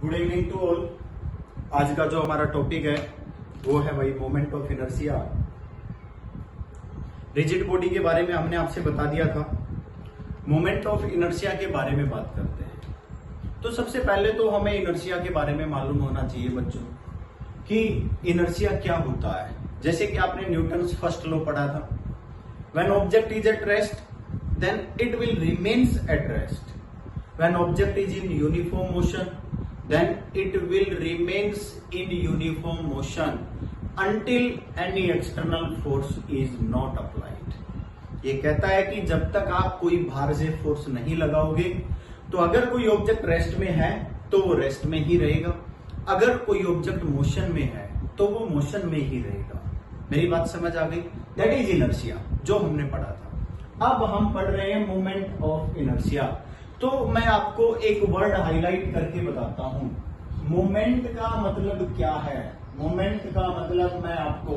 Good evening to all. आज का जो हमारा टॉपिक है वो है भाई moment of inertia. Rigid body के बारे में हमने आपसे बता दिया था। मोमेंट ऑफ इनर्शिया के बारे में बात करते हैं। तो सबसे पहले तो हमें इनर्शिया के बारे में मालूम होना चाहिए बच्चों कि इनर्शिया क्या होता है। जैसे कि आपने न्यूटन फर्स्ट लॉ पढ़ा था, when object is at rest then it will remains at rest, when object is in uniform motion then it will remains in uniform motion until any external force is not applied। ये कहता है कि जब तक आप कोई बाहर से फोर्स नहीं लगाओगे तो अगर कोई ऑब्जेक्ट रेस्ट में है तो वो रेस्ट में ही रहेगा, अगर कोई ऑब्जेक्ट मोशन में है तो वो मोशन में ही रहेगा। मेरी बात समझ आ गई? दैट इज इनर्शिया जो हमने पढ़ा था। अब हम पढ़ रहे हैं मोमेंट ऑफ इनर्शिया। तो मैं आपको एक वर्ड हाईलाइट करके बताता हूं। मोमेंट का मतलब क्या है? मोमेंट का मतलब मैं आपको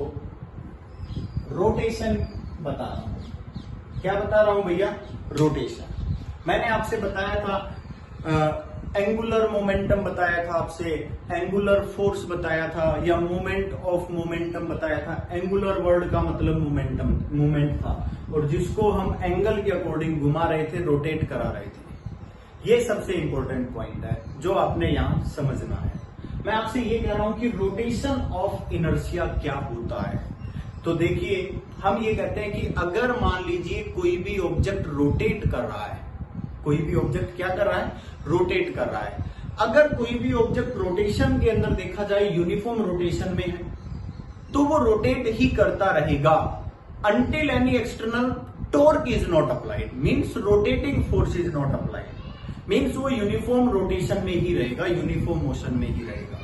रोटेशन बता रहा हूं। क्या बता रहा हूं भैया? रोटेशन। मैंने आपसे बताया था एंगुलर मोमेंटम बताया था, आपसे एंगुलर फोर्स बताया था, या मोमेंट ऑफ मोमेंटम बताया था। एंगुलर वर्ड का मतलब मोमेंट था, और जिसको हम एंगल के अकॉर्डिंग घुमा रहे थे, रोटेट करा रहे थे। ये सबसे इंपॉर्टेंट पॉइंट है जो आपने यहां समझना है। मैं आपसे ये कह रहा हूं कि रोटेशन ऑफ इनर्शिया क्या होता है। तो देखिए, हम ये कहते हैं कि अगर मान लीजिए कोई भी ऑब्जेक्ट रोटेट कर रहा है, कोई भी ऑब्जेक्ट क्या कर रहा है? रोटेट कर रहा है। अगर कोई भी ऑब्जेक्ट रोटेशन के अंदर देखा जाए यूनिफॉर्म रोटेशन में है तो वो रोटेट ही करता रहेगा until any external torque is not applied, means rotating force is not applied, means वो यूनिफॉर्म रोटेशन में ही रहेगा, यूनिफॉर्म मोशन में ही रहेगा।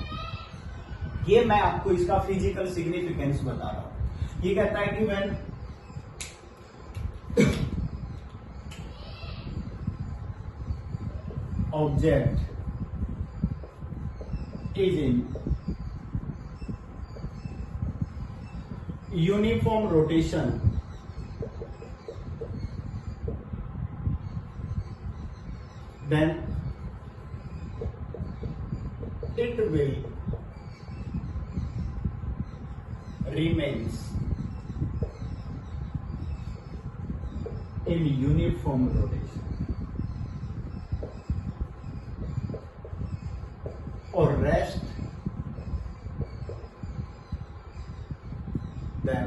ये मैं आपको इसका फिजिकल सिग्निफिकेंस बता रहा हूं। ये कहता है कि when object is in uniform rotation then it will remains in uniform rotation or rest then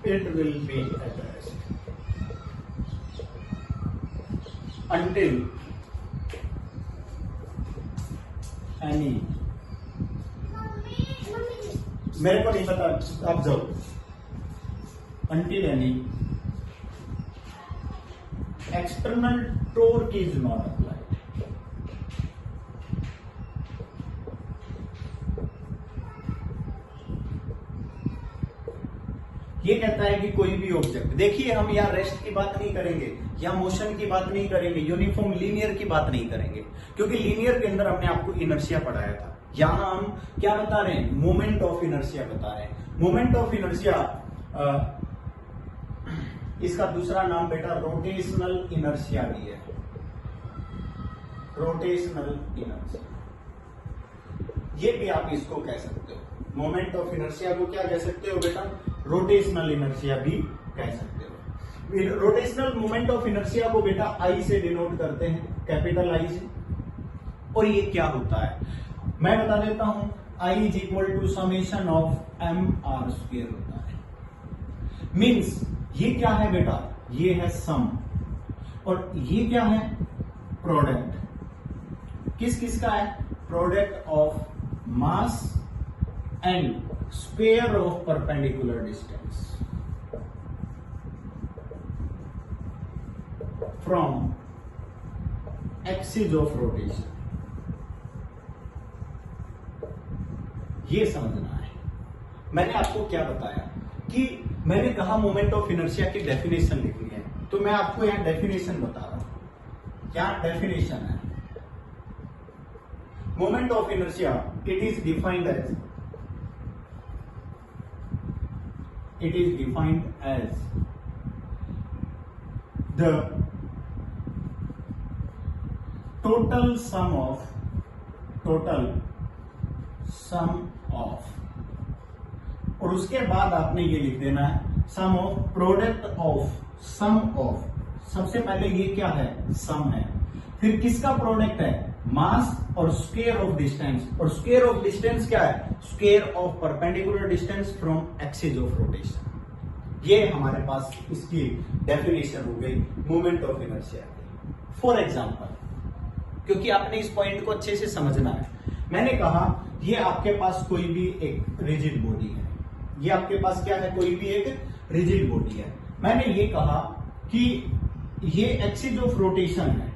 it will be at rest until any, मेरे को नहीं पता, आप जाओ, until any external torque is not applied। ये कहता है कि कोई भी ऑब्जेक्ट, देखिए हम यहाँ रेस्ट की बात नहीं करेंगे, यहाँ मोशन की बात नहीं करेंगे, यूनिफॉर्म लीनियर की बात नहीं करेंगे, क्योंकि लीनियर के अंदर हमने आपको इनर्शिया पढ़ाया था। यहाँ हम क्या बता रहे हैं? मोमेंट ऑफ इनर्शिया बता रहे हैं। मोमेंट ऑफ इनर्शिया, इसका दूसरा नाम बेटा रोटेशनल इनर्शिया भी है। रोटेशनल इनर्शिया, ये भी आप इसको कह सकते हो। मोमेंट ऑफ इनर्शिया को क्या कह सकते हो बेटा? रोटेशनल इनर्शिया भी कह सकते हो। रोटेशनल मोमेंट ऑफ इनर्शिया को बेटा आई से डिनोट करते हैं, कैपिटल आई से। और ये क्या होता है मैं बता देता हूं। I is equal to summation of M R square होता है। मीन्स ये क्या है बेटा? ये है सम, और ये क्या है? प्रोडक्ट। किस किस का है? Product of mass and square of perpendicular distance from axis of rotation. ये समझना है। मैंने आपको क्या बताया कि मैंने कहा मोमेंट ऑफ इनर्शिया की डेफिनेशन लिखनी है, तो मैं आपको यहां डेफिनेशन बता रहा हूं। क्या डेफिनेशन है? Moment of inertia it is defined as it is defined as the total sum of, और उसके बाद आपने ये लिख देना है sum of product of sum of. सबसे पहले ये क्या है, सम है, फिर किसका प्रोडक्ट है, मास और स्क्वायर ऑफ डिस्टेंस, और स्क्वायर ऑफ डिस्टेंस क्या है, square of perpendicular distance from axis of rotation. ये हमारे पास इसकी डेफिनेशन हो गई moment of inertia. For example, क्योंकि आपने इस पॉइंट को अच्छे से समझना है, मैंने कहा ये आपके पास कोई भी एक रिजिड बॉडी है, ये आपके पास क्या है, कोई भी एक रिजिड बॉडी है। मैंने ये कहा कि ये एक्सिस ऑफ रोटेशन है,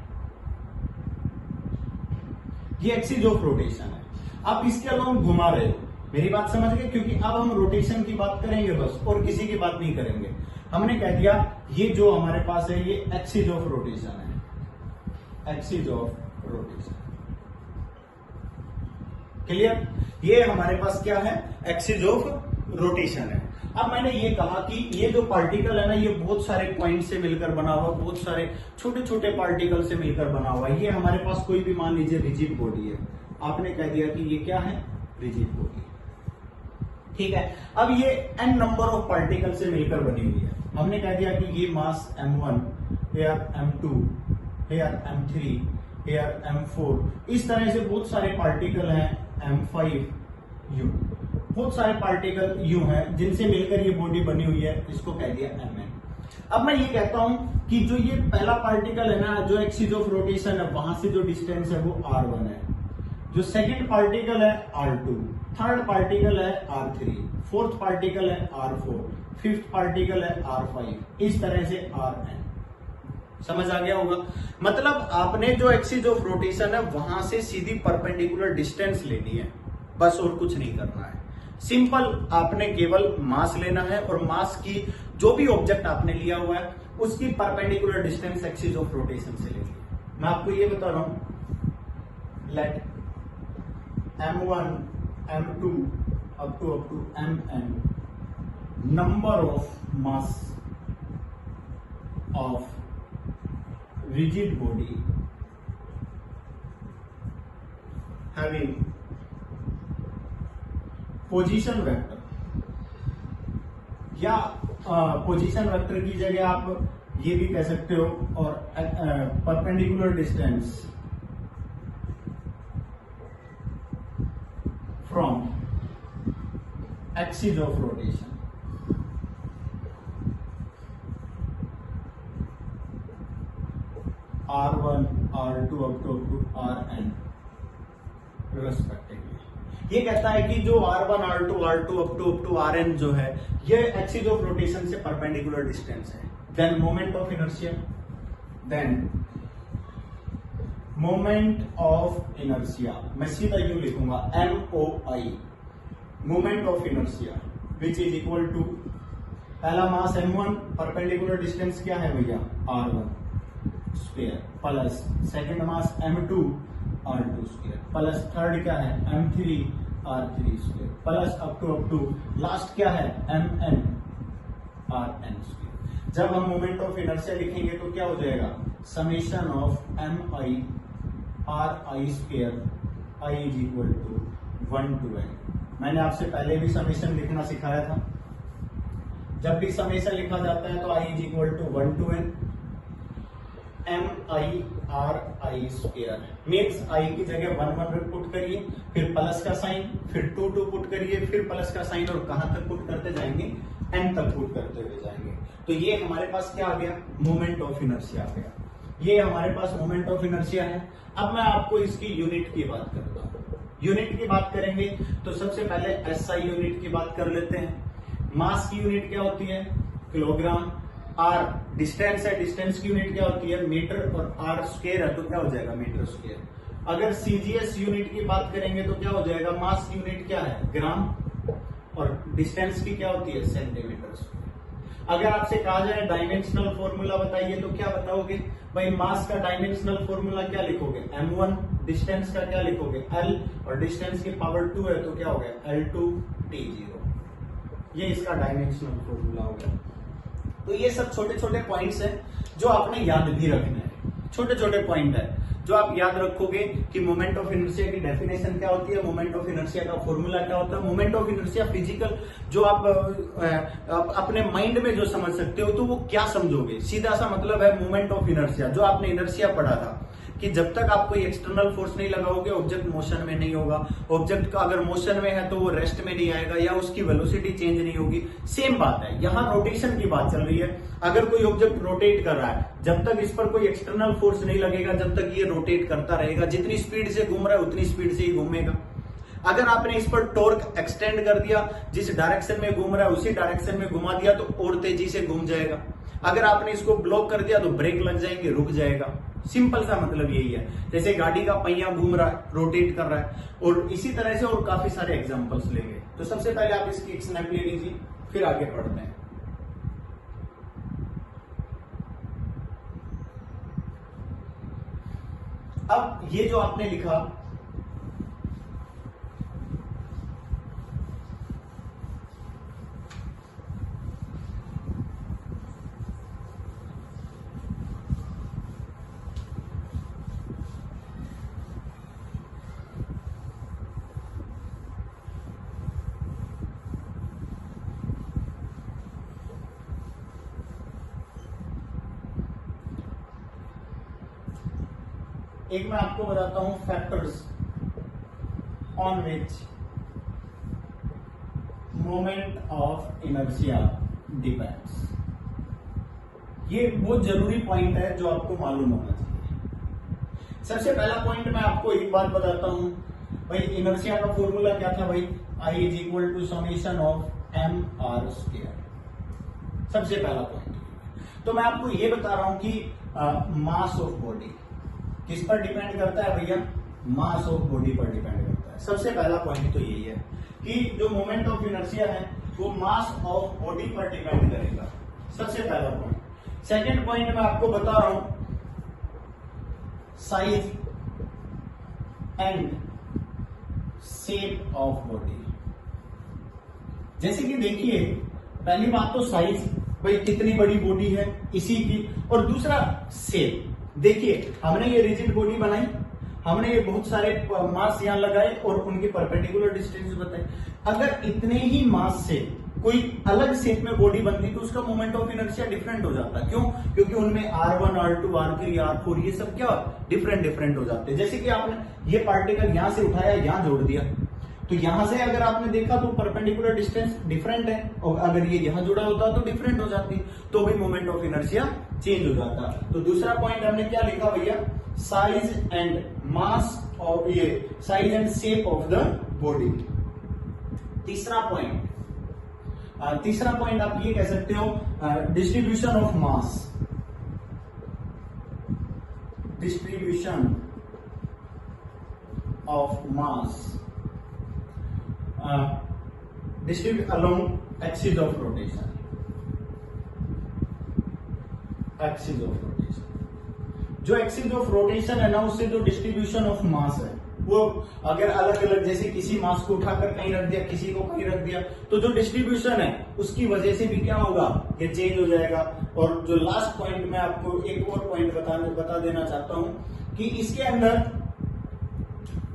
ये एक्सिस ऑफ रोटेशन है। आप इसके अलावा घुमा रहे हो, मेरी बात समझ गए, क्योंकि अब हम रोटेशन की बात करेंगे बस, और किसी की बात नहीं करेंगे। हमने कह दिया ये जो हमारे पास है ये एक्सिस ऑफ रोटेशन है, एक्सिस ऑफ रोटेशन, क्लियर। ये हमारे पास क्या है, एक्सिस ऑफ रोटेशन है। अब मैंने ये कहा कि ये जो पार्टिकल है ना, ये बहुत सारे पॉइंट से मिलकर बना हुआ, बहुत सारे छोटे छोटे पार्टिकल से मिलकर बना हुआ है। ये हमारे पास कोई भी मान लीजिए रिजिड बॉडी है, आपने कह दिया कि ये क्या है, रिजिड बॉडी, ठीक है। अब ये n नंबर ऑफ पार्टिकल से मिलकर बनी हुई है। हमने कह दिया कि ये मास m1, hair m2, hair m3, hair m4, इस तरह से बहुत सारे पार्टिकल हैं, m5 u, बहुत सारे पार्टिकल यू हैं जिनसे मिलकर ये बॉडी बनी हुई है, इसको कह दिया mn। अब मैं ये कहता हूं कि जो ये पहला पार्टिकल है ना, जो एक्सिस ऑफ रोटेशन है, वहां से जो डिस्टेंस है वो r1 है, जो सेकंड पार्टिकल है r2, थर्ड पार्टिकल है r3, फोर्थ पार्टिकल है r4, फिफ्थ पार्टिकल है r5, इस तरह से rn। समझ आ गया होगा। मतलब आपने जो एक्सिस ऑफ रोटेशन है वहां से सीधी परपेंडिकुलर डिस्टेंस लेनी है, बस, और कुछ नहीं करना है। सिंपल, आपने केवल मास लेना है, और मास की जो भी ऑब्जेक्ट आपने लिया हुआ है उसकी perpendicular distance axis of rotation से लेनी है। मैं आपको ये बता रहा हूं, late m1, m2 up to mn number of mass of rigid body having position vector, या पोजीशन वेक्टर की जगह आप ये भी कह सकते हो, और perpendicular distance from axis of rotation, r1, r2 up to rn respectively. ये कहता है कि जो r1, r2, r2 up to rn जो है, ये एक्सिस ऑफ रोटेशन से परपेंडिकुलर डिस्टेंस है। Then moment of inertia, then moment of inertia, मैं सीधा यूं लिखूंगा MOI, moment of inertia, which is equal to पहला मास m1, परपेंडिकुलर डिस्टेंस क्या है भैया, r1 square, plus second mass m2, r2 square, plus third क्या है m3, r3 square, plus up to last क्या है mn, rn स्क्वायर। जब हम मोमेंट ऑफ इनर्शिया लिखेंगे तो क्या हो जाएगा, summation of mi ri square i is equal to 1 to n। मैंने आपसे पहले भी समेशन लिखना सिखाया था, जब भी समेशन लिखा जाता है तो i is equal to 1 to n mi square, means i की जगह 1 पुट करिए, फिर प्लस का साइन, फिर 2 पुट करिए, फिर प्लस का साइन, और कहां तक पुट करते जाएंगे, n तक पुट करते हुए जाएंगे। तो ये हमारे पास क्या आ गया, मोमेंट ऑफ इनर्शिया आ गया। ये हमारे पास मोमेंट ऑफ इनर्शिया है। अब मैं आपको इसकी यूनिट की बात करता हूं। यूनिट की बात करेंगे तो सबसे पहले SI यूनिट की बात कर लेते हैं। मास की यूनिट क्या होती है, किलोग्राम। R डिस्टेंस है, डिस्टेंस की यूनिट क्या होती है, मीटर, और R स्क्वायर है तो क्या हो जाएगा, मीटर स्क्वायर। अगर CGS यूनिट की बात करेंगे तो क्या हो जाएगा, मास की यूनिट क्या है, ग्राम, और डिस्टेंस की क्या होती है, सेंटीमीटर स्क्वायर। अगर आपसे कहा जाए डायमेंशनल फॉर्मूला बताइए तो क्या बताओगे भाई, मास का डायमेंशनल फॉर्मूला क्या लिखोगे, m1, डिस्टेंस का क्या लिखोगे, l, और डिस्टेंस की पावर 2 है तो क्या हो गया, L2T0। ये इसका डायमेंशनल फॉर्मूला हो गया। तो ये सब छोटे छोटे पॉइंट्स हैं जो आपने याद भी रखने हैं, छोटे छोटे पॉइंट है जो आप याद रखोगे कि मोमेंट ऑफ इनर्शिया की डेफिनेशन क्या होती है, मोमेंट ऑफ इनर्शिया का फॉर्मूला क्या होता है, मोमेंट ऑफ इनर्शिया फिजिकल जो आप अपने माइंड में जो समझ सकते हो तो वो क्या समझोगे, सीधा सा मतलब है मोमेंट ऑफ इनर्शिया। जो आपने इनर्शिया पढ़ा था कि जब तक आप कोई एक्सटर्नल फोर्स नहीं लगाओगे ऑब्जेक्ट मोशन में नहीं होगा, ऑब्जेक्ट का अगर मोशन में है तो वो रेस्ट में नहीं आएगा या उसकी वेलोसिटी चेंज नहीं होगी। सेम बात है, यहाँ रोटेशन की बात चल रही है। अगर कोई ऑब्जेक्ट रोटेट कर रहा है, जब तक इस पर कोई एक्सटर्नल फोर्स नहीं लगेगा, जब तक ये रोटेट करता रहेगा, जितनी स्पीड से घूम रहा है उतनी स्पीड से ही घूमेगा। अगर आपने इस पर टॉर्क एक्सटेंड कर दिया, जिस डायरेक्शन में घूम रहा है उसी डायरेक्शन में घुमा दिया तो और तेजी से घूम जाएगा। अगर आपने इसको ब्लॉक कर दिया तो ब्रेक लग जाएंगे, रुक जाएगा। सिंपल सा मतलब यही है। जैसे गाड़ी का पहिया घूम रहा है, रोटेट कर रहा है, और इसी तरह से और काफी सारे एग्जांपल्स लेंगे। तो सबसे पहले आप इसकी एक स्नैप ले लीजिए, फिर आगे पढ़ते हैं। अब ये जो आपने लिखा, एक मैं आपको बताता हूं factors on which moment of inertia depends. ये बहुत जरूरी पॉइंट है जो आपको मालूम होना चाहिए। सबसे पहला पॉइंट मैं आपको एक बात बताता हूं भाई, इनर्शिया का फॉर्मूला क्या था भाई, I is equal to summation of M R square. सबसे पहला पॉइंट। तो मैं आपको ये बता रहा हूं कि मास ऑफ बॉडी किस पर डिपेंड करता है भैया, मास ऑफ बॉडी पर डिपेंड करता है। सबसे पहला पॉइंट तो यही है कि जो मोमेंट ऑफ इनर्शिया है वो मास ऑफ बॉडी पर डिपेंड करेगा। सबसे पहला पॉइंट। सेकंड पॉइंट मैं आपको बता रहा हूं size and shape of body. जैसे कि देखिए, पहली बात तो साइज, भाई कितनी बड़ी बॉडी है इसी की, और दूसरा शेप। देखिए हमने ये रिजिड बॉडी बनाई, हमने ये बहुत सारे मास यहां लगाए और उनकी परपेंडिकुलर डिस्टेंस बताए। अगर इतने ही मास से कोई अलग शेप में बॉडी बनती तो उसका मोमेंट ऑफ इनर्शिया डिफरेंट हो जाता। क्यों? क्योंकि उनमें R1, R2, R3, R4 ये सब क्या डिफरेंट हो जाते हैं। जैसे कि आपने ये पार्टिकल यहां से उठाया, यहां जोड़ दिया, तो यहां से अगर आपने देखा तो परपेंडिकुलर डिस्टेंस डिफरेंट है, और अगर ये यहां जुड़ा होता तो डिफरेंट हो जाती, तो भी मोमेंट ऑफ इनर्शिया चेंज हो जाता। तो दूसरा पॉइंट हमने क्या लिखा भैया, साइज एंड मास ऑफ, ये size and shape of the body. तीसरा पॉइंट आप ये कह सकते हो distribution of mass. Distribution of mass distribute along axis of rotation. Axis of rotation, जो एक्सिस ऑफ रोटेशन है ना, उससे जो डिस्ट्रीब्यूशन ऑफ मास है वो अगर अलग अलग, जैसे किसी मास को उठाकर कहीं रख दिया, किसी को कहीं रख दिया, तो जो डिस्ट्रीब्यूशन है उसकी वजह से भी क्या होगा, ये चेंज हो जाएगा। और जो लास्ट पॉइंट मैं आपको एक और पॉइंट बता देना चाहता हूं कि इसके अंदर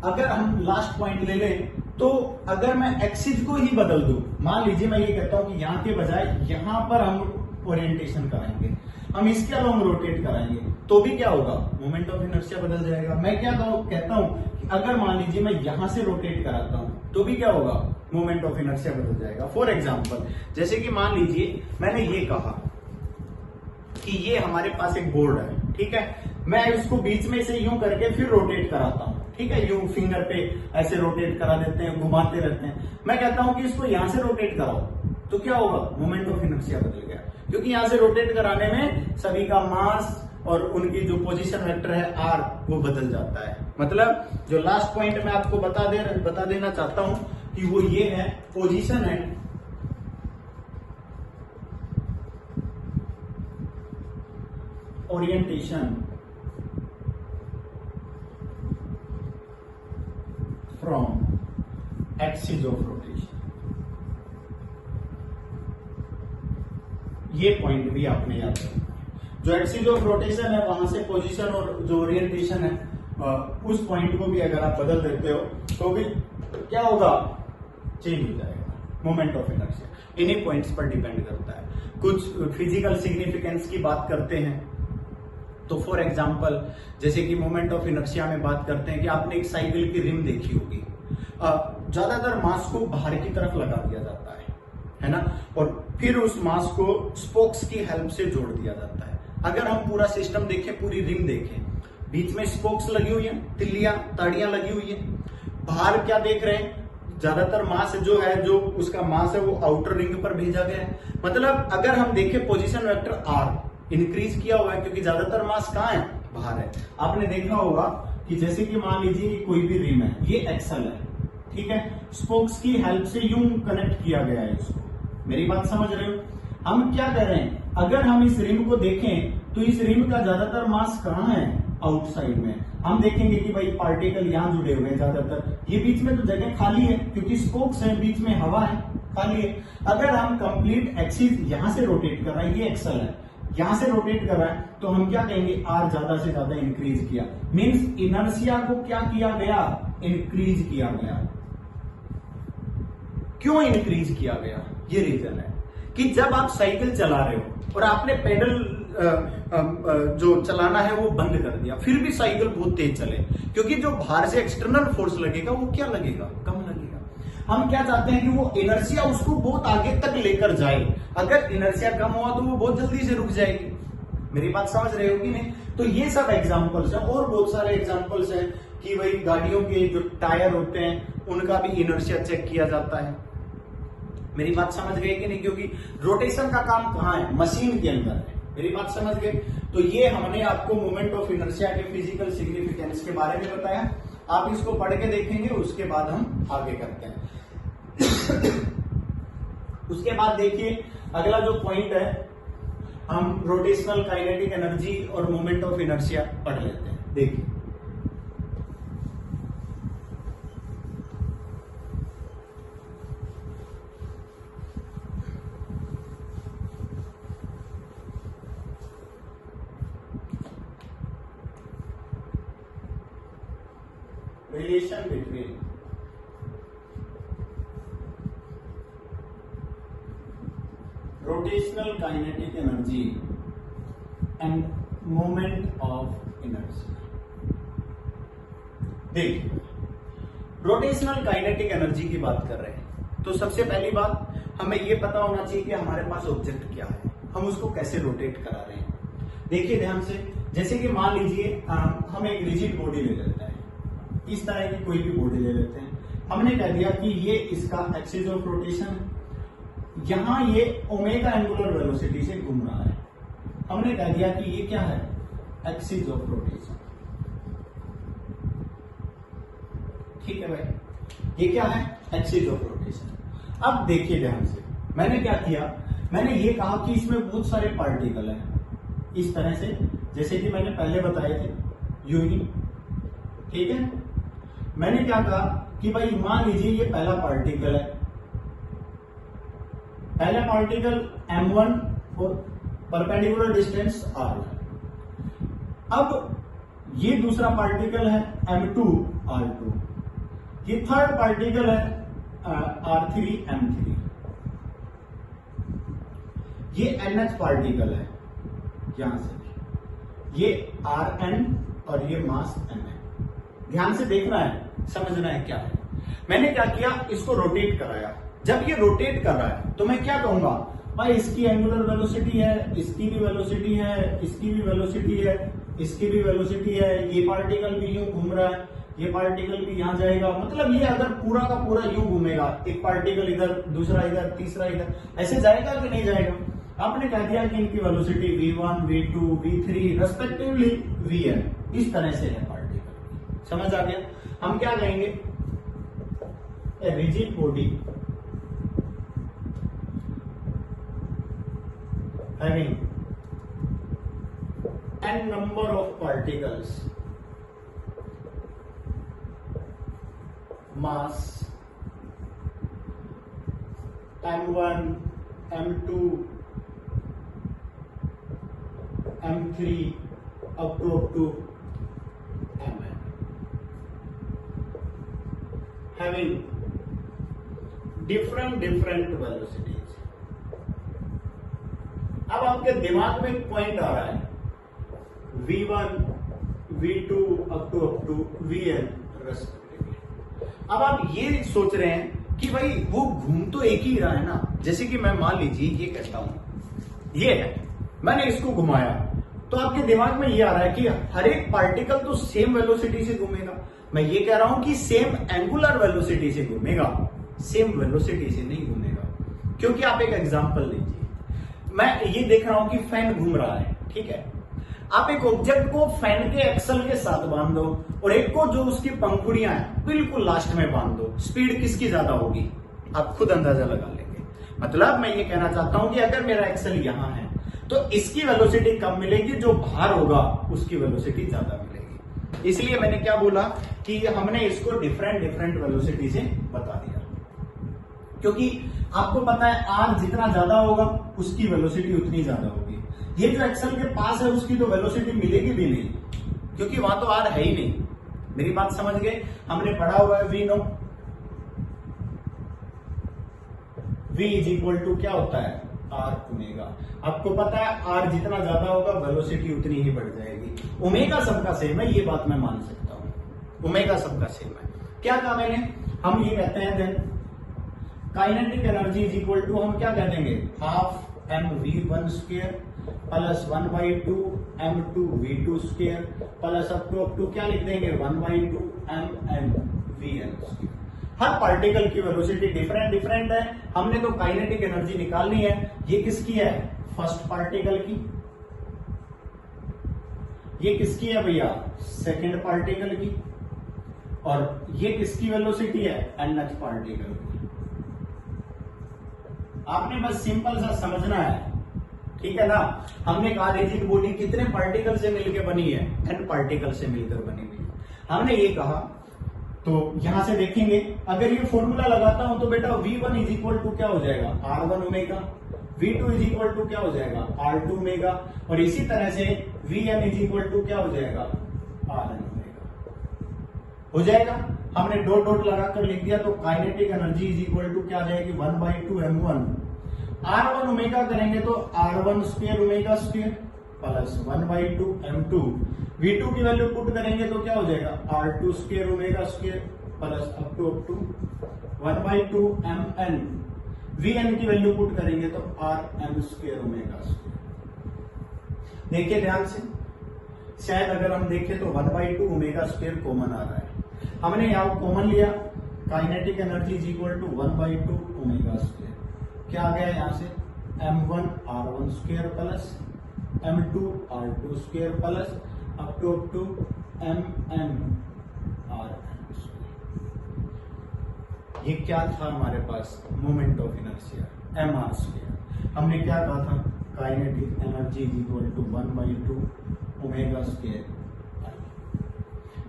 अगर हम लास्ट पॉइंट ले लें तो अगर मैं एक्सिस को ही बदल दूं, मान लीजिए मैं ये कहता हूं कि यहां के बजाय यहां पर हम ओरिएंटेशन कराएंगे, हम इसके अलोंग रोटेट कराएंगे, तो भी क्या होगा, मोमेंट ऑफ इनर्शिया बदल जाएगा। मैं क्या कहता हूं कि अगर मान लीजिए मैं यहां से रोटेट कराता हूं तो भी क्या होगा, मोमेंट ऑफ इनर्शिया बदल जाएगा। फॉर एग्जाम्पल, जैसे कि मान लीजिए मैंने ये कहा कि ये हमारे पास एक बोर्ड है, ठीक है, मैं इसको बीच में से यूं करके फिर रोटेट कराता हूं, ठीक है, यूं फिंगर पे ऐसे रोटेट करा देते हैं, घुमाते रहते हैं। मैं कहता हूं कि इसको यहां से रोटेट कराओ, तो क्या होगा, मोमेंट ऑफ इनर्शिया बदल गया, क्योंकि यहां से रोटेट कराने में सभी का मास और उनकी जो पोजीशन वेक्टर है R वो बदल जाता है। मतलब जो लास्ट पॉइंट मैं आपको बता देना चाहता हूं कि वो ये है, position and orientation from axis of rotation. ये पॉइंट भी आपने याद रखना। जो एक्सिस ऑफ रोटेशन है वहां से पोजीशन और जो ओरिएंटेशन है उस पॉइंट को भी अगर आप बदल देते हो तो भी क्या होगा, चेंज हो जाएगा मोमेंट ऑफ इनर्शिया। इन्हीं पॉइंट्स पर डिपेंड करता है। कुछ फिजिकल सिग्निफिकेंस की बात करते हैं तो फॉर एग्जांपल जैसे कि मोमेंट ऑफ इनर्शिया में बात करते हैं कि आपने एक साइकिल की रिम देखी होगी, ज्यादातर मास को बाहर की तरफ लगा दिया जाता है ना, और फिर उस मास को स्पोक्स की हेल्प से जोड़ दिया जाता है। अगर हम पूरा सिस्टम देखें, पूरी रिम देखें, बीच में स्पोक्स लगी हुई है, तिल्लियां ताड़ियां लगी हुई है, बाहर क्या देख रहे हैं, ज्यादातर मास जो है, जो उसका मास है वो आउटर रिंग पर भेजा गया है। मतलब अगर हम देखें पोजीशन वेक्टर आर इंक्रीज किया हुआ है क्योंकि ज्यादातर मास कहाँ है, बाहर है। आपने देखा होगा कि जैसे कि मान लीजिए कोई भी रिम है, ये एक्सल है, ठीक है, स्पोक्स की हेल्प से यूं कनेक्ट किया गया है इसको। मेरी बात समझ रहे हो? हम क्या कर रहे हैं, अगर हम इस रिम को देखें तो इस रिम का ज्यादातर मास कहाँ है, आउटसाइड में। हम देखेंगे कि भाई पार्टिकल यहां जुड़े हुए हैं ज्यादातर, ये बीच में तो जगह खाली है क्योंकि स्पोक्स है, बीच में हवा है, खाली है। अगर हम कंप्लीट एक्सिस यहां से रोटेट कर रहे हैं, ये एक्सल है, यहां से रोटेट कर रहा है, तो हम क्या कहेंगे, आर ज्यादा से ज्यादा इंक्रीज किया, मींस इनर्शिया को क्या किया गया, इंक्रीज किया गया। क्यों इंक्रीज किया गया, ये रीजन है कि जब आप साइकिल चला रहे हो और आपने पेडल जो चलाना है वो बंद कर दिया, फिर भी साइकिल बहुत तेज चले, क्योंकि जो बाहर से एक्सटर्नल फोर्स लगेगा वो क्या लगेगा, कम लगेगा। हम क्या चाहते हैं कि वो इनर्शिया उसको बहुत आगे तक लेकर जाए। अगर इनर्शिया कम हुआ तो वो बहुत जल्दी से रुक जाएगी। मेरी बात समझ रहे हो कि नहीं? तो ये सब एग्जांपल्स हैं, और बहुत सारे एग्जांपल्स हैं कि भाई गाड़ियों के जो टायर होते हैं उनका भी इनर्शिया चेक किया जाता है। मेरी बात समझ गए कि नहीं? क्योंकि रोटेशन का काम कहाँ है, मशीन के अंदर है। मेरी बात समझ गए? तो ये हमने आपको मोमेंट ऑफ इनर्शिया के फिजिकल सिग्निफिकेंस के बारे में बताया। आप इसको पढ़ के देखेंगे, उसके बाद हम आगे करते हैं। उसके बाद देखिए अगला जो पॉइंट है, हम रोटेशनल काइनेटिक एनर्जी और मोमेंट ऑफ इनर्शिया पढ़ लेते हैं। देखिए relation between rotational kinetic energy and moment of inertia। देखिए रोटेशनल काइनेटिक एनर्जी की बात कर रहे हैं तो सबसे पहली बात हमें यह पता होना चाहिए कि हमारे पास ऑब्जेक्ट क्या है, हम उसको कैसे रोटेट करा रहे हैं। देखिए ध्यान से, जैसे कि मान लीजिए हम एक रिजिड बॉडी ले लेते हैं, इस तरह की कोई भी बॉडी ले लेते हैं। हमने कह दिया कि ये इसका एक्सिस ऑफ रोटेशन, यहां ये ओमेगा एंगुलर वेलोसिटी से घूम रहा है। हमने कह दिया कि ये क्या है, एक्सिस ऑफ रोटेशन। ठीक है भाई, ये क्या है, एक्सिस ऑफ रोटेशन। अब देखिए ध्यान से, मैंने क्या किया, मैंने ये कहा कि इसमें बहुत सारे पार्टिकल हैं इस तरह से, जैसे कि मैंने पहले बताए थे यूनी। ठीक है, मैंने क्या कहा कि भाई मान लीजिए ये पहला पार्टिकल है, पहला पार्टिकल m1 और परपेंडिकुलर डिस्टेंस r। अब ये दूसरा पार्टिकल है m2 r2, ये थर्ड पार्टिकल है r3 m3, ये NH पार्टिकल है यहां से, ये Rn और ये मास m है। ध्यान से देखना है, समझना है क्या है। मैंने क्या किया, इसको रोटेट कराया। जब ये रोटेट कर रहा है तो मैं क्या कहूंगा, भाई इसकी एंगुलर वेलोसिटी है, इसकी भी वेलोसिटी है, इसकी भी वेलोसिटी है, इसकी भी वेलोसिटी है, ये पार्टिकल भी यूं घूम रहा है, ये पार्टिकल भी यहां जाएगा। मतलब ये अगर पूरा का पूरा यूं घूमेगा, एक पार्टिकल इधर, दूसरा इधर, तीसरा इधर, ऐसे जाएगा कि नहीं जाएगा। आपने कह दिया कि इनकी velocity v1, v2, v3 respectively v है, इस तरह से है पार्टिकल। समझ आ गया? हम क्या कहेंगे, a rigid body having n number of particles, mass m1, m2, m3 up to mn। having different velocities. अब आपके दिमाग में एक पॉइंट आ रहा है, v1, v2 up to vn respectively. अब आप ये सोच रहे हैं कि भाई वो घूम तो एक ही रहा है ना। जैसे कि मैं मान लीजिए ये कहता हूं, ये है, मैंने इसको घुमाया, तो आपके दिमाग में ये आ रहा है कि हर एक पार्टिकल तो सेम वेलोसिटी से घूमेगा। मैं ये कह रहा हूं कि सेम एंगुलर वेलोसिटी से घूमेगा, सेम वेलोसिटी से नहीं घूमेगा। क्योंकि आप एक एग्जांपल लीजिए, मैं ये देख रहा हूं कि फैन घूम रहा है, ठीक है। आप एक ऑब्जेक्ट को फैन के एक्सल के साथ बांध दो और एक को जो उसकी पंखुड़ियां हैं बिल्कुल लास्ट में बांध दो, स्पीड किसकी ज्यादा होगी आप खुद अंदाजा लगा लेंगे। मतलब मैं ये कहना चाहता हूं कि अगर मेरा एक्सल यहां है तो इसकी वेलोसिटी कम मिलेगी, जो बाहर होगा उसकी वेलोसिटी ज्यादा मिलेगी। इसलिए मैंने क्या बोला कि हमने इसको डिफरेंट वेलोसिटी से बता दिया, क्योंकि आपको पता है आर जितना ज्यादा होगा उसकी वेलोसिटी उतनी ज्यादा होगी। ये जो एक्सल के पास है उसकी तो वेलोसिटी मिलेगी भी नहीं, क्योंकि वहां तो आर है ही नहीं। मेरी बात समझ गए? हमने पढ़ा हुआ है we know, v is equal to क्या होता है आर ओमेगा। आपको पता है आर जितना ज्यादा होगा वेलोसिटी उतनी ही बढ़ जाएगी। ओमेगा सबका सेम है, ये बात मैं मान सकता हूं, ओमेगा सबका सेम है। क्या कहा मैंने? हम ये कहते हैं then kinetic energy is equal to, हम क्या कह देंगे, half M V one square plus 1/2 m2 v2 square plus up to क्या लिख देंगे 1/2 mn vn स्क्वेयर। हर पार्टिकल की वेलोसिटी डिफरेंट है। हमने तो काइनेटिक एनर्जी निकालनी है। ये किसकी है? फर्स्ट पार्टिकल की। ये किसकी है भैया? सेकंड पार्टिकल की। और ये किसकी वेलोसिटी है? nth पार्टिकल की। आपने बस सिंपल सा समझना है, ठीक है ना। हमने कहा रिजिड बॉडी कितने पार्टिकल से मिलकर बनी है? n पार्टिकल से मिलकर बनी हुई है। हमने ये कहा, तो यहां से देखेंगे अगर ये फॉर्मूला लगाता हूं तो बेटा v1 इज इक्वल टू क्या हो जाएगा r1 omega, v2 is equal to क्या हो जाएगा r2 ओमेगा, और इसी तरह से vn इज इक्वल टू क्या हो जाएगा rn ओमेगा। हो जाएगा। हमने डॉट डॉट लगाकर लिख दिया, तो kinetic energy is equal to क्या आ जाएगी 1/2 m1। r1 ओमेगा करेंगे तो r1 square omega square plus 1/2 m2। v2 की वैल्यू पुट करेंगे तो क्या हो जाएगा r2 square omega square plus up to 1/2 mn। vn की वैल्यू पुट करेंगे तो rm स्क्वायर ओमेगा स्क्वायर। देखिए ध्यान से, शायद अगर हम देखें तो 1/2 ओमेगा स्क्वायर कॉमन आ रहा है। हमने यहां कॉमन लिया, kinetic energy is equal to 1/2 omega square. क्या आ गया यहां से m1 r1 square plus m2 r2 square plus up to mn rn square. ये क्या था हमारे पास? Moment of inertia mr square. हमने क्या कहा था? Kinetic energy is equal to 1/2 omega square.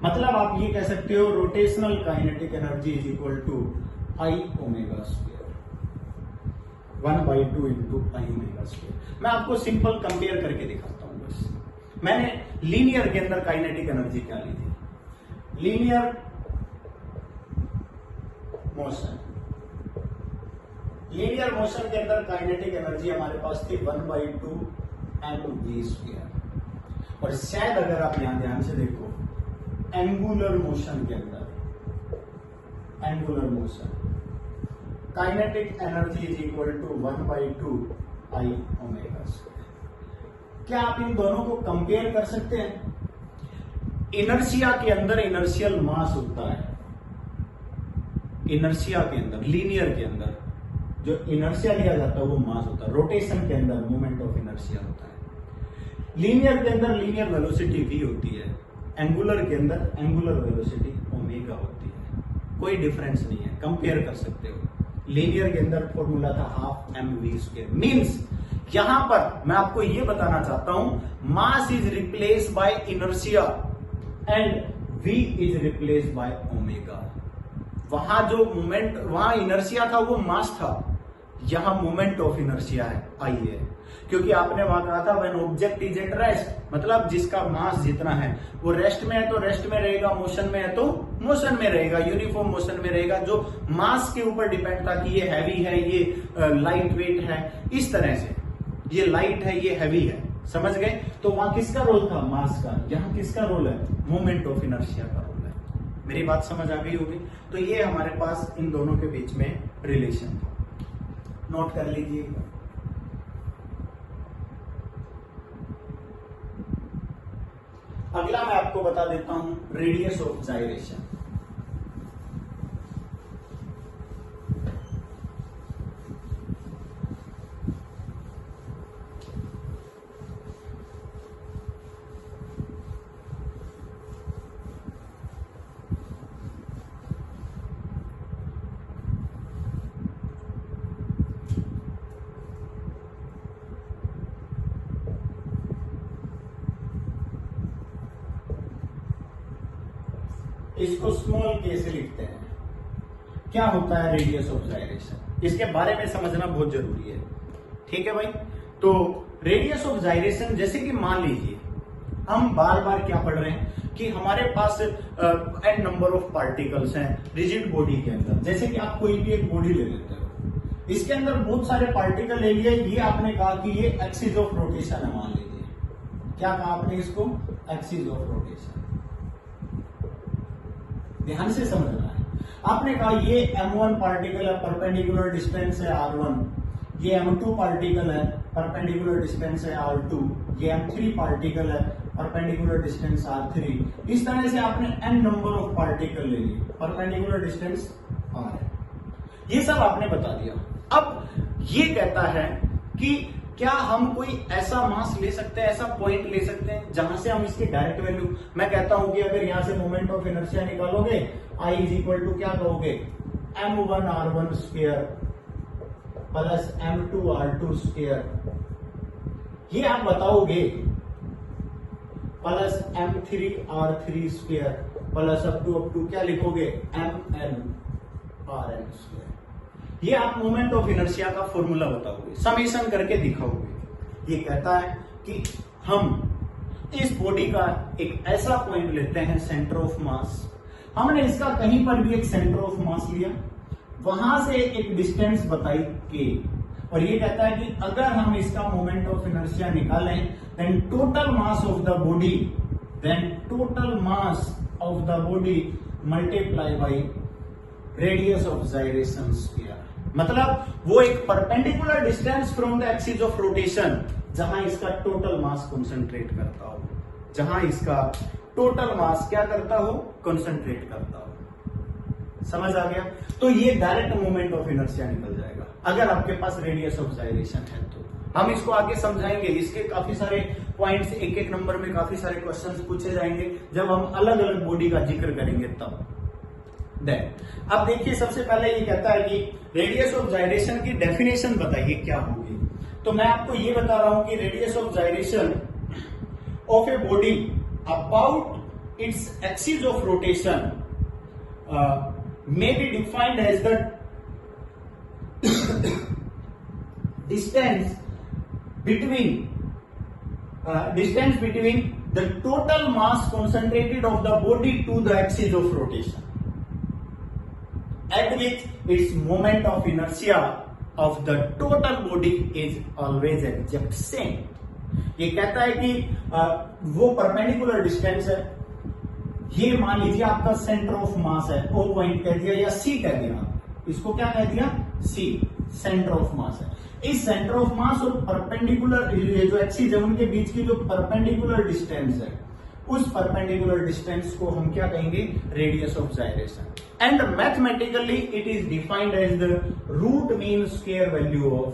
मतलब आप ये कह सकते हो rotational kinetic energy is equal to I omega square, 1/2 into I omega square. मैं आपको सिंपल कंपेयर करके दिखाता हूं बस। मैंने लीनियर के अंदर काइनेटिक एनर्जी क्या ली थी? लीनियर मोशन, लीनियर मोशन के अंदर काइनेटिक एनर्जी हमारे पास थी 1/2 mv स्क्वायर। और शायद अगर आप यहां ध्यान से देखो, एंगुलर मोशन के अंदर, angular motion kinetic energy is equal to 1/2 I omega square. क्या आप इन दोनों को कंपेयर कर सकते हैं? इनर्शिया के अंदर इनर्शियल मास होता है, इनर्शिया के अंदर, लीनियर के अंदर जो इनर्शिया लिया जाता है वो मास होता है। रोटेशन के अंदर मोमेंट ऑफ इनर्शिया होता है। लीनियर के अंदर लीनियर वेलोसिटी v होती है, एंगुलर के अंदर एंगुलर वेलोसिटी ओमेगा होती है। कोई डिफरेंस नहीं है, कंपेयर कर सकते हो। लीनियर के अंदर फॉर्मूला था half M V square. Means यहां पर मैं आपको यह बताना चाहता हूं mass is replace by inertia and v is replace by omega. वहां जो मोमेंट, वहां इनर्शिया था वो मास था, यहां मोमेंट ऑफ इनर्शिया है, आई है, क्योंकि आपने वहां कहा था when object is at rest, मतलब जिसका मास जितना है वो रेस्ट में है तो रेस्ट में रहेगा, मोशन में है तो मोशन में रहेगा, यूनिफॉर्म मोशन में रहेगा, जो मास के ऊपर डिपेंड था कि ये हैवी है, ये लाइट वेट है, इस तरह से ये लाइट है, ये हैवी है, समझ गए। तो वहां किसका रोल था, मास का, यहां किसका रोल है, मोमेंट ऑफ इनर्शिया का रोल है। मेरी बात समझ आ गई होगी। तो ये हमारे पास इन दोनों के बीच में रिलेशन था, नोट कर लीजिए। अगला मैं आपको बता देता हूं रेडियस ऑफ जाइरेशन। इसको स्मॉल के से लिखते हैं। क्या होता है रेडियस ऑफ जाइरेशन, इसके बारे में समझना बहुत जरूरी है, ठीक है भाई। तो रेडियस ऑफ जाइरेशन, जैसे कि मान लीजिए हम बार बार क्या पढ़ रहे हैं कि हमारे पास एन नंबर ऑफ पार्टिकल्स हैं रिजिड बॉडी के अंदर। जैसे कि आप कोई भी एक बॉडी ले लेते हो, इसके अंदर बहुत सारे पार्टिकल ले लिए, ये आपने कहा कि ये एक्सिस ऑफ रोटेशन है, मान लीजिए। क्या कहा आपने इसको, एक्सिस ऑफ रोटेशन। ध्यान से समझना है। आपने कहा ये M1 पार्टिकल है, परपेंडिकुलर डिस्टेंस है R1, ये M2 पार्टिकल है, परपेंडिकुलर डिस्टेंस है R2, ये M3 पार्टिकल है, परपेंडिकुलर डिस्टेंस R3। इस तरह से आपने n नंबर ऑफ पार्टिकल ले लिए, परपेंडिकुलर डिस्टेंस R है, ये सब आपने बता दिया। अब ये कहता है कि क्या हम कोई ऐसा मास ले सकते हैं, ऐसा पॉइंट ले सकते हैं जहां से हम इसकी डायरेक्ट वैल्यू, मैं कहता हूं कि अगर यहां से मोमेंट ऑफ इनर्शिया निकालोगे, I इज इक्वल टू क्या कहोगे, M1 R1 square plus M2 R2 square, ये आप बताओगे, plus M3 R3 square plus up to क्या लिखोगे, MN RN स्क्वायर। ये आप मोमेंट ऑफ इनर्शिया का फॉर्मूला बताओगे, समेशन करके दिखाओगे। ये कहता है कि हम इस बॉडी का एक ऐसा पॉइंट लेते हैं सेंटर ऑफ मास, हमने इसका कहीं पर भी एक सेंटर ऑफ मास लिया, वहां से एक डिस्टेंस बताई के, और ये कहता है कि अगर हम इसका मोमेंट ऑफ इनर्शिया निकालें then total mass of the body, multiply by radius of gyration square. मतलब वो एक perpendicular distance from the axis of rotation जहां इसका टोटल मास कंसंट्रेट करता हो, जहां इसका टोटल मास क्या करता हो, कंसंट्रेट करता हो। समझ आ गया। तो ये डायरेक्ट मोमेंट ऑफ इनर्शिया निकल जाएगा अगर आपके पास रेडियस ऑफ जाइरेशन है। तो हम इसको आगे समझाएंगे, इसके काफी सारे पॉइंट्स, एक एक नंबर में काफी सारे क्वेश्चंस पूछे जाएंगे जब हम अलग अलग बॉडी का जिक्र करेंगे तब। अब देखिए, सबसे पहले ये कहता है कि रेडियस ऑफ जाइरेशन की डेफिनेशन बताइए क्या होगी। तो मैं आपको ये बता रहा हूं कि radius of gyration of a body about its axis of rotation may be defined as the distance between the total mass concentrated of the body to the axis of rotation, at which its moment of inertia of the total body is always exact same। ये कहता है कि वो perpendicular distance है, ये मान लीजिए आपका सेंटर ऑफ मास है, ओ पॉइंट कह दिया या सी कह दिया, इसको क्या कह दिया, सी, सेंटर ऑफ मास है। इस सेंटर ऑफ मास और परपेंडिकुलर ये जो एक्सिस है उनके बीच की जो परपेंडिकुलर डिस्टेंस है, उस परपेंडिकुलर डिस्टेंस को हम क्या कहेंगे, radius of gyration. And mathematically it is defined as the root mean square value of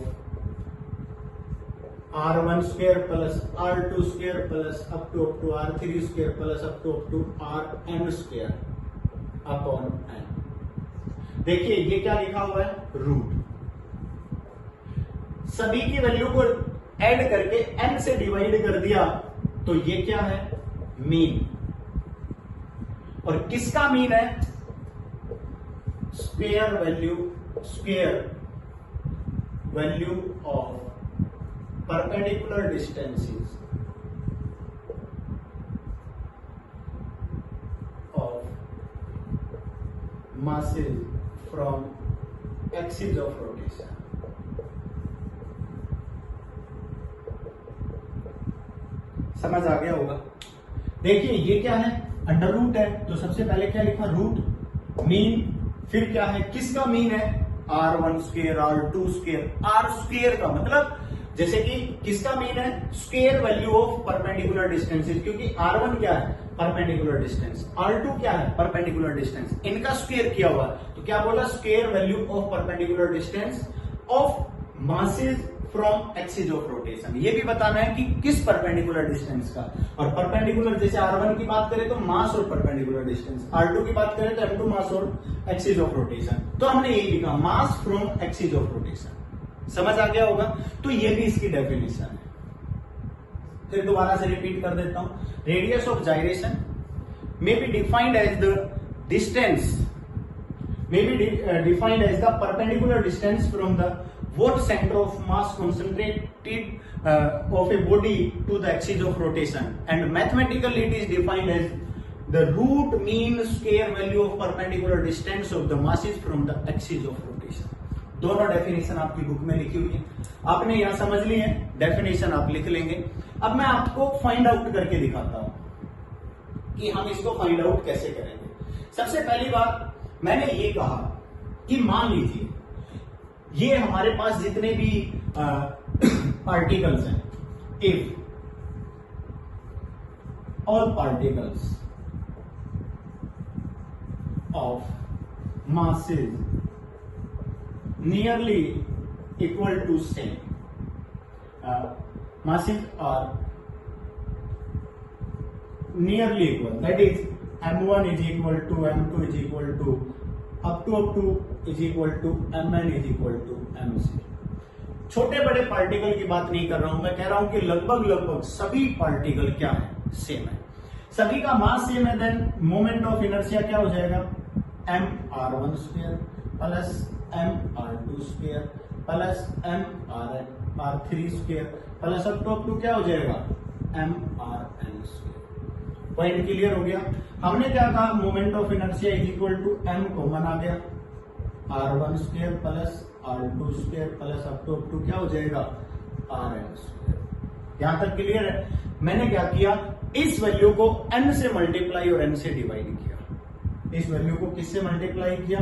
R1 square plus R2 square plus up to R3 square plus up to Rn square upon n। देखिए ये क्या लिखा हुआ है, root. सभी की value को add करके n से डिवाइड कर दिया तो ये क्या है, मीन। और किसका मीन है, square value, square value of perpendicular distances of masses from axis of rotation. समझ आ गया होगा। देखिए ये क्या है, अंडर रूट है, तो सबसे पहले क्या लिखा, रूट मीन, फिर क्या है, किसका मीन है, R1 square, R2 square, R square का मतलब जैसे कि किसका मीन है, square value of perpendicular distances, क्योंकि R1 क्या है, परपेंडिकुलर डिस्टेंस, R2 क्या है, परपेंडिकुलर डिस्टेंस, इनका स्क्वेयर किया हुआ है, तो क्या बोला, square value of perpendicular distance of masses from axis of rotation. ये भी बताना है कि किस परपेंडिकुलर डिस्टेंस का, और परपेंडिकुलर जैसे R1 की बात करें तो मास और परपेंडिकुलर डिस्टेंस, R2 की बात करें तो M2 मास और एक्सिस ऑफ रोटेशन, तो हमने यही लिखा mass from axis of rotation. समझ आ गया होगा, तो ये भी इसकी डेफिनेशन है। फिर दोबारा से रिपीट कर देता हूं, radius of gyration may be defined as the distance, may be defined as the perpendicular distance from the what center of mass concentrated of a body to the axis of rotation, and mathematically it is defined as the root mean square value of perpendicular distance of the masses from the axis of rotation। दोनों definition आपकी book में लिखी हुई है, आपने यहां समझ ली है, डेफिनेशन आप लिख लेंगे। अब मैं आपको फाइंड आउट करके दिखाता हूं कि हम इसको फाइंड आउट कैसे करेंगे। सबसे पहली बात मैंने ये कहा कि मान लीजिए ये हमारे पास जितने भी पार्टिकल्स हैं, if all particles of masses nearly equal to same, masses are nearly equal, that is m1 is equal to m2 is equal to up to is equal to mn is equal to mc। छोटे बड़े particle की बात नहीं कर रहा हूं, मैं कह रहा हूं कि लगभग सभी पार्टिकल क्या है, सेम है, सभी का मास सेम है, देन मोमेंट ऑफ इनर्शिया क्या हो जाएगा, mr1 square plus mr2 square plus mr3 square plus up to क्या हो जाएगा, mrn स्क्वायर। पॉइंट क्लियर हो गया। हमने क्या कहा, moment of inertia is equal to m common आ गया, r1 square plus r2 square plus up to क्या हो जाएगा, rn स्क्वायर। यहां तक क्लियर है। मैंने क्या किया, इस वैल्यू को n से मल्टीप्लाई और n से डिवाइड किया, इस वैल्यू को किससे मल्टीप्लाई किया,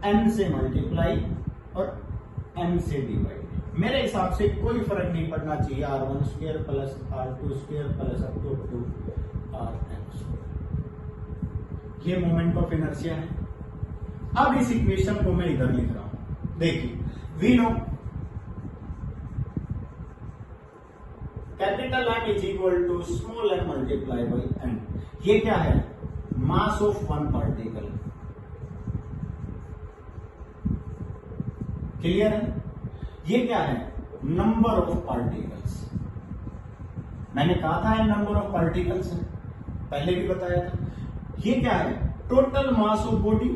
n से मल्टीप्लाई और n से डिवाइड। मेरे हिसाब से कोई फर्क नहीं पड़ना चाहिए, r1 square plus r2 square plus up to rn square. ये मोमेंट ऑफ इनर्शिया है। अब इस इक्वेशन को मैं इधर लिख रहा हूं, देखिए we know capital M is equal to small m multiply by n। ये क्या है, mass of one particle, clear है। ये क्या है, नंबर ऑफ पार्टिकल्स, मैंने कहा था नंबर ऑफ पार्टिकल्स है, पहले भी बताया था। ये क्या है, टोटल मास ऑफ बॉडी,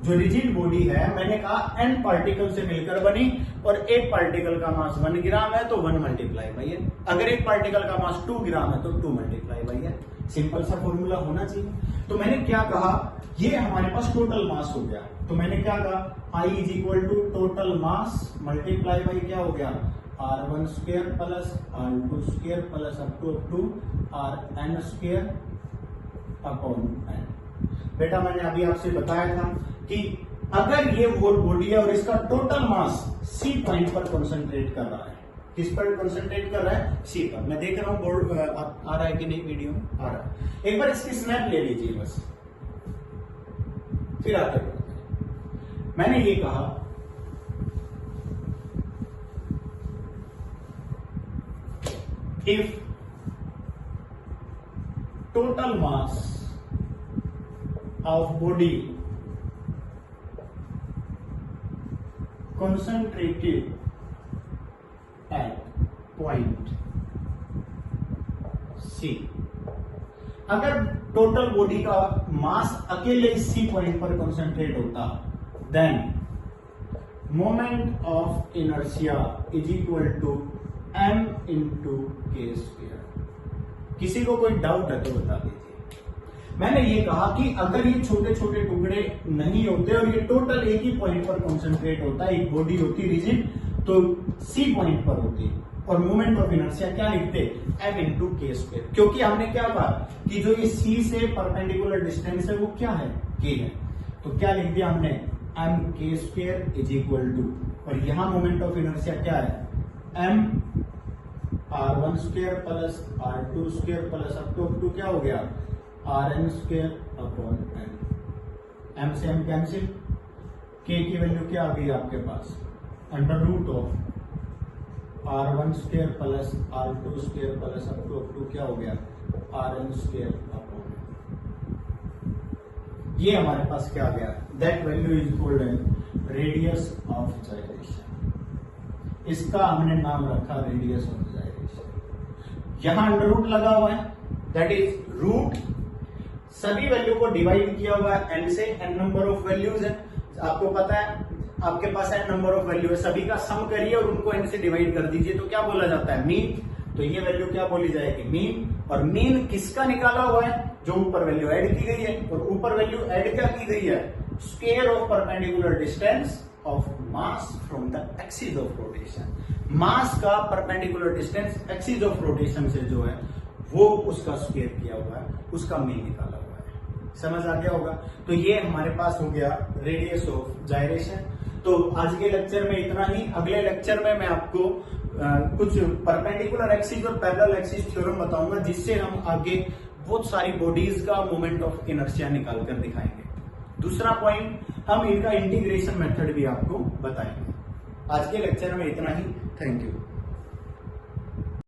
जो रिजिड बॉडी है मैंने कहा n पार्टिकल से मिलकर बनी, और एक पार्टिकल का मास 1 ग्राम है तो 1 मल्टीप्लाई बाई n, अगर एक पार्टिकल का मास 2 ग्राम है तो 2 मल्टीप्लाई बाई n। सिंपल सा फॉर्मूला होना चाहिए। तो मैंने क्या कहा, ये हमारे पास टोटल मास हो गया, तो मैंने क्या कहा, I is equal to total mass multiply by क्या हो गया, r1 square plus r2 square plus up to rn square upon n। बेटा मैंने अभी आपसे बताया था कि अगर ये वोल बॉडी है और इसका टोटल मास सी पॉइंट पर कंसंट्रेट कर रहा है, किस पर कंसंट्रेट कर रहा है, सी पर। मैं देख रहा हूं बोर्ड आ रहा है कि नहीं, वीडियो में आ रहा है, एक बार इसकी स्नैप ले लीजिए बस, फिर आते हैं। मैंने ये कहा if total mass of body concentrated at point C, अगर टोटल बॉडी का मास अकेले सी पॉइंट पर कंसंट्रेट होता then moment of inertia is equal to m into K square. किसी को कोई डाउट है तो बता दीजिए। मैंने ये कहा कि अगर ये छोटे छोटे टुकड़े नहीं होते और ये टोटल एक ही पॉइंट पर कॉन्सेंट्रेट होता है, एक बॉडी होती रिजिड तो सी पॉइंट पर होती और मोमेंट ऑफ इनर्शिया क्या लिखते m इंटू के स्क्वायर, क्योंकि हमने क्या कहा कि जो ये C से परपेंडिकुलर डिस्टेंस है वो क्या है k है, तो क्या लिख दिया हमने m के स्क्वायर इज इक्वल टू, और यहां मोमेंट ऑफ इनर्शिया क्या है m r1 square plus r2 square plus up to क्या हो गया rn स्क्वायर अपॉन m से m कैंसिल, k की वैल्यू क्या आ गई आपके पास under root of r1 square plus r2 square plus up to क्या हो गया rn स्क्वायर अपॉन, ये हमारे पास क्या आ गया, that value is equal to radius of gyration. इसका हमने नाम रखा रेडियस ऑफ जाइरेशन। यहां अंडर रूट लगा हुआ है, दैट इज रूट सभी वैल्यू को डिवाइड किया हुआ है n से, n नंबर ऑफ वैल्यूज है, आपको पता है आपके पास n नंबर ऑफ वैल्यू है, सभी का सम करिए और उनको n से डिवाइड कर दीजिए तो क्या बोला जाता है मीन, तो ये वैल्यू क्या बोली जाएगी मीन, और मीन किसका निकाला हुआ है जो ऊपर वैल्यू ऐड की गई है, और ऊपर वैल्यू ऐड क्या की गई है square of perpendicular distance of mass from the axis of rotation, mass का perpendicular distance axis of rotation से जो है वो उसका स्क्वायर किया हुआ है, उसका मीन निकाला हुआ है। समझ आ गया होगा। तो ये हमारे पास हो गया रेडियस ऑफ जाइरेशन। तो आज के लेक्चर में इतना ही। अगले लेक्चर में मैं आपको कुछ परपेंडिकुलर एक्सिस और पैरेलल एक्सिस थ्योरम बताऊंगा, जिससे हम आगे बहुत सारी बॉडीज का मोमेंट ऑफ इनर्शिया निकाल कर दिखाएंगे। दूसरा पॉइंट, हम इनका इंटीग्रेशन मेथड भी आपको बताएंगे। आज के लेक्चर में इतना ही। Thank you.